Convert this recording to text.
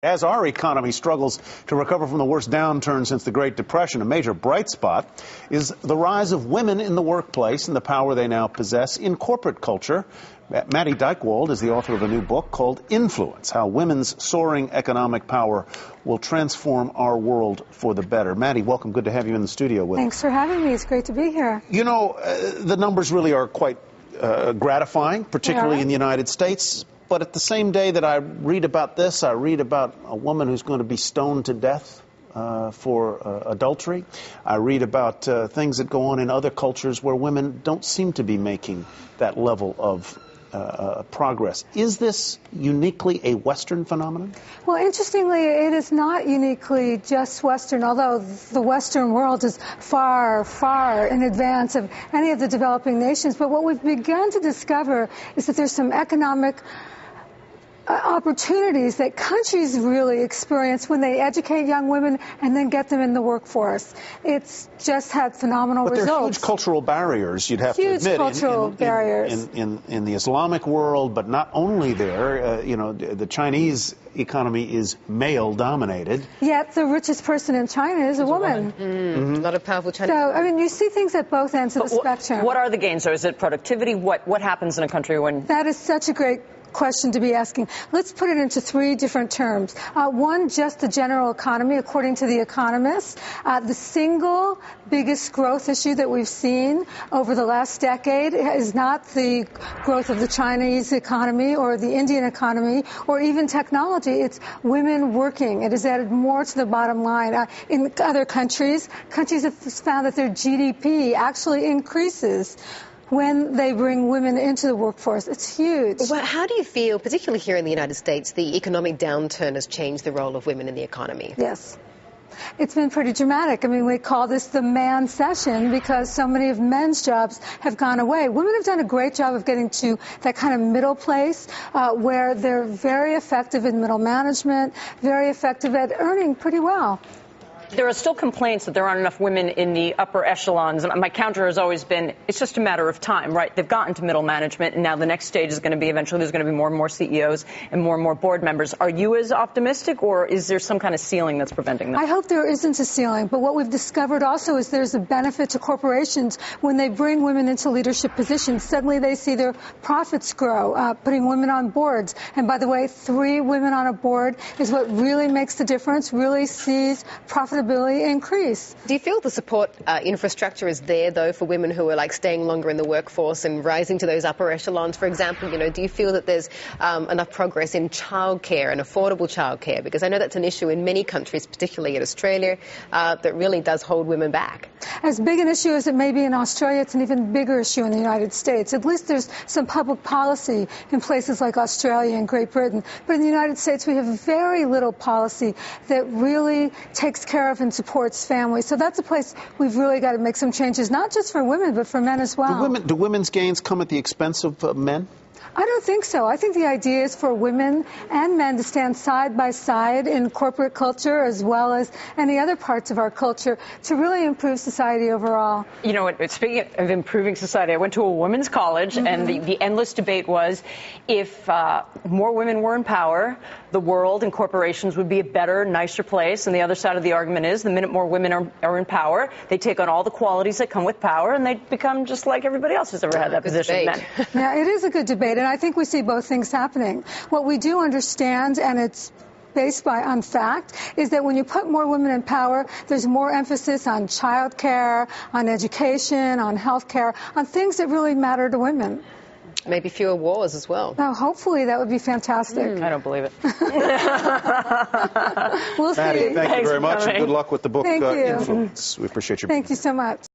As our economy struggles to recover from the worst downturn since the Great Depression, a major bright spot is the rise of women in the workplace and the power they now possess in corporate culture. Maddie Dykewald is the author of a new book called Influence: How Women's Soaring Economic Power Will Transform Our World for the Better. Maddie, welcome. Good to have you in the studio with us. Thanks for having me. It's great to be here. You know, the numbers really are quite gratifying, particularly in the United States. But at the same day that I read about this, I read about a woman who's going to be stoned to death for adultery. I read about things that go on in other cultures where women don't seem to be making that level of progress. Is this uniquely a Western phenomenon? Well, interestingly, it is not uniquely just Western, although the Western world is far, far in advance of any of the developing nations. But what we've begun to discover is that there's some economic opportunities that countries really experience when they educate young women and then get them in the workforce. It's just had phenomenal results. But there are huge cultural barriers, you'd have to admit, in the Islamic world, but not only there. You know, the Chinese economy is male-dominated. Yet the richest person in China is a woman. A lot of powerful Chinese. So, I mean, you see things at both ends of the spectrum. What are the gains, or is it productivity? What happens in a country when... That is such a great question to be asking. Let's put it into three different terms. One, just the general economy. According to The Economist, the single biggest growth issue that we've seen over the last decade is not the growth of the Chinese economy or the Indian economy or even technology. It's women working. It has added more to the bottom line. In other countries have found that their GDP actually increases when they bring women into the workforce. It's huge. Well, how do you feel, particularly here in the United States, the economic downturn has changed the role of women in the economy? Yes. It's been pretty dramatic. I mean, we call this the man session because so many of men's jobs have gone away. Women have done a great job of getting to that kind of middle place where they're very effective in middle management, very effective at earning pretty well. There are still complaints that there aren't enough women in the upper echelons. And my counter has always been, it's just a matter of time, right? They've gotten to middle management, and now the next stage is going to be eventually there's going to be more and more CEOs and more board members. Are you as optimistic, or is there some kind of ceiling that's preventing that? I hope there isn't a ceiling. But what we've discovered also is there's a benefit to corporations when they bring women into leadership positions. Suddenly they see their profits grow, putting women on boards. And by the way, 3 women on a board is what really makes the difference, really sees profitability increase. Do you feel the support infrastructure is there, though, for women who are like staying longer in the workforce and rising to those upper echelons, for example? You know, do you feel that there's enough progress in childcare and affordable childcare? Because I know that's an issue in many countries, particularly in Australia, that really does hold women back. As big an issue as it may be in Australia, it's an even bigger issue in the United States. At least there's some public policy in places like Australia and Great Britain. But in the United States, we have very little policy that really takes care of and supports families. So that's a place we've really got to make some changes, not just for women, but for men as well. Do women's gains come at the expense of men? I don't think so. I think the idea is for women and men to stand side by side in corporate culture as well as any other parts of our culture to really improve society overall. You know, speaking of improving society, I went to a women's college, and the endless debate was if more women were in power, the world and corporations would be a better, nicer place. And the other side of the argument is the minute more women are in power, they take on all the qualities that come with power, and they become just like everybody else who's ever had that position. Men. Yeah, it is a good debate. And I think we see both things happening. What we do understand, and it's based on fact, is that when you put more women in power, there's more emphasis on child care, on education, on health care, on things that really matter to women. Maybe fewer wars as well. Oh, hopefully that would be fantastic. I don't believe it. We'll see. Maddie, thank you very much, and good luck with the book, Thank you. Influence. We appreciate your Thank you so much.